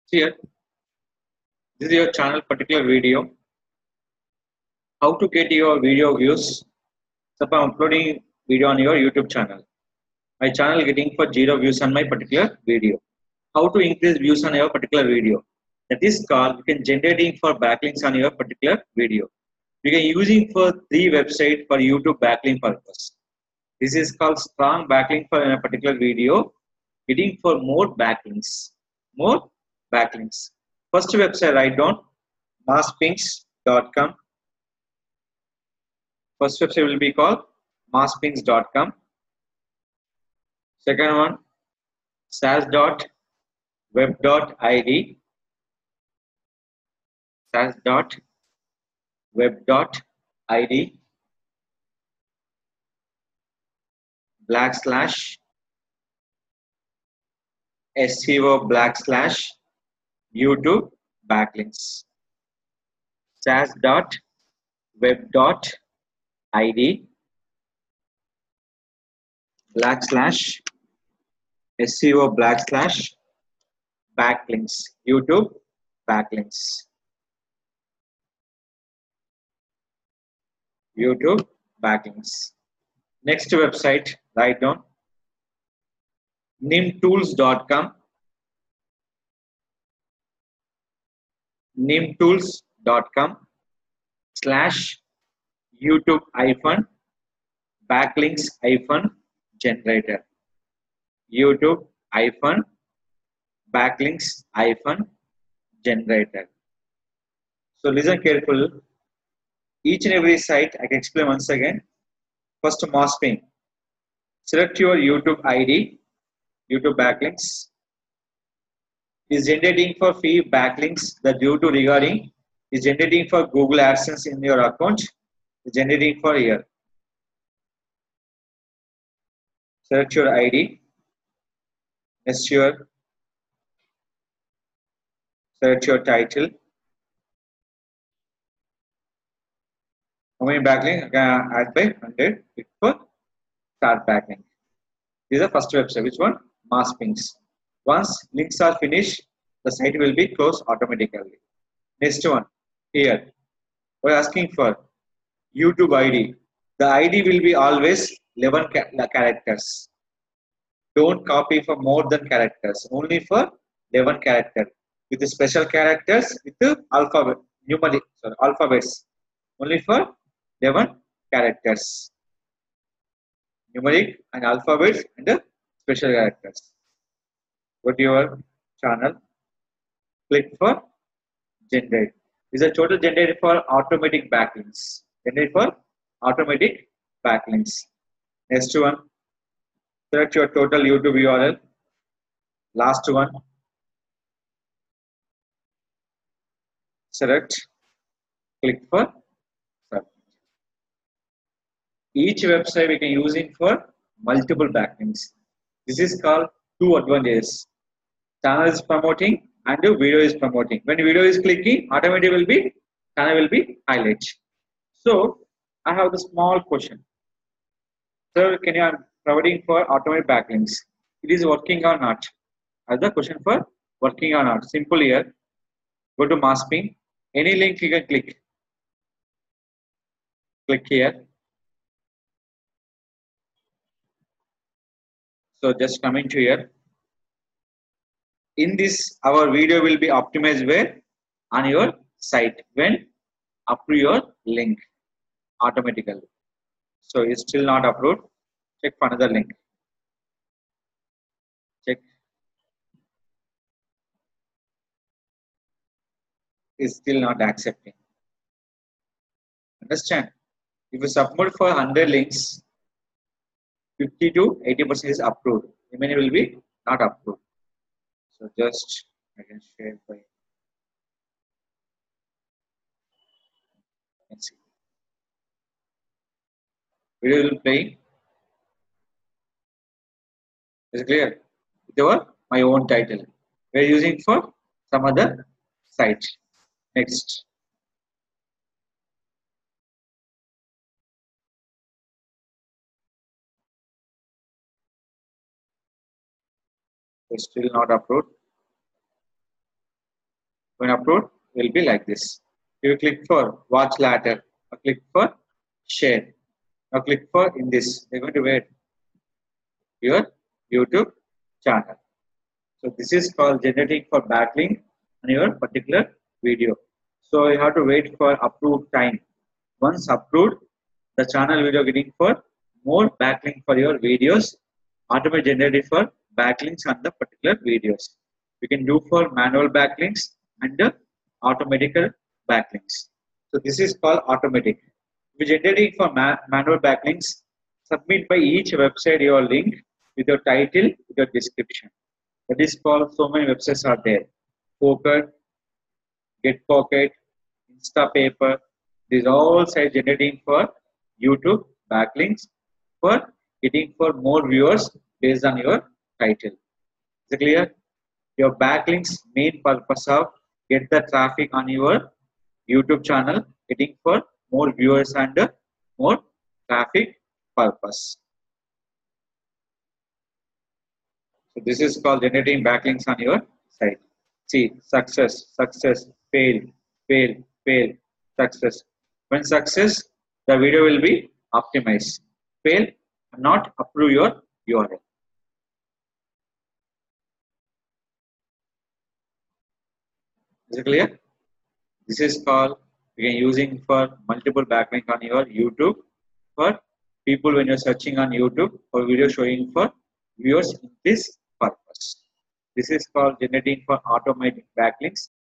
Here, this is your channel particular video. How to get your video views? So I'm uploading video on your YouTube channel. My channel getting for 0 views on my particular video. How to increase views on your particular video? That is called you can generating for backlinks on your particular video. You can using for 3 websites for YouTube backlink purpose. This is called strong backlink for a particular video. Getting for more backlinks. More backlinks. First website write down masspinks.com. First website will be called masspinks.com. Second one sas.web.id. sas.web.id /SEO/YouTube backlinks. sas.web.id /SEO/backlinks. YouTube backlinks. YouTube backlinks. Next website, write down nimtools.com. nimtools.com /YouTube-backlinks-generator. YouTube-backlinks-generator. So listen carefully. Each and every site I can explain once again. First, Masspink. Select your YouTube ID, YouTube backlinks. Is generating for free backlinks that due to regarding is generating for Google AdSense in your account. Is generating for here. Select your ID. Next select your title. How many backlink? I can add by 100. Click for start backlink. This is the first website. Which one? Masspinks. Once links are finished, the site will be closed automatically. Next one. Here. We're asking for YouTube ID. The ID will be always 11 characters. Don't copy for more than characters. Only for 11 characters. With the special characters with the alphabets. Only for 11 characters. Numeric and alphabets and the special characters. Go to your channel. Click for generate. This is a total generated for automatic backlinks. Generate for automatic backlinks. Next one. Select your total YouTube URL. Last one. Select. Click for submit. Each website we can using for multiple backlinks. This is called two advantages. Channel is promoting and the video is promoting. When video is clicking, automatically will be channel will be highlighted. So I have the small question. Sir, can you I'm providing for automatic backlinks? It is working or not? As the question for working or not. Simple here. Go to Masspink. Any link you can click. Click here. So just coming to here. In this, our video will be optimized where? On your site when approve your link automatically. So it's still not approved. Check for another link. Check. Is still not accepting. Understand? If you submit for 100 links, 50 to 80% is approved. Remaining will be not approved. So just I can share by. Let's see. Video will play. Is it clear? With my own title. We are using for some other site. Next. It's still not approved. When upload, will be like this. You click for watch later, or click for share, or click for in this. They're going to wait your YouTube channel. So this is called generating for backlink on your particular video. So you have to wait for approved time. Once approved, the channel video getting for more backlink for your videos, automatically generated for backlinks on the particular videos. You can do for manual backlinks and automatic backlinks. So this is called automatic. If you're generating for manual backlinks, submit by each website your link with your title, with your description. That is called, so many websites are there. Pocket, GetPocket, Instapaper. These all sites generating for YouTube backlinks for getting for more viewers based on your title. Is it clear? Your backlinks main purpose of get the traffic on your YouTube channel, getting for more viewers and more traffic purpose. So this is called generating backlinks on your site. See, success, success, fail, fail, fail, success. When success, the video will be optimized. Fail, not approve your URL. Is it clear? This is called again using for multiple backlink on your YouTube for people when you're searching on YouTube for video showing for viewers in this purpose. This is called generating for automatic backlinks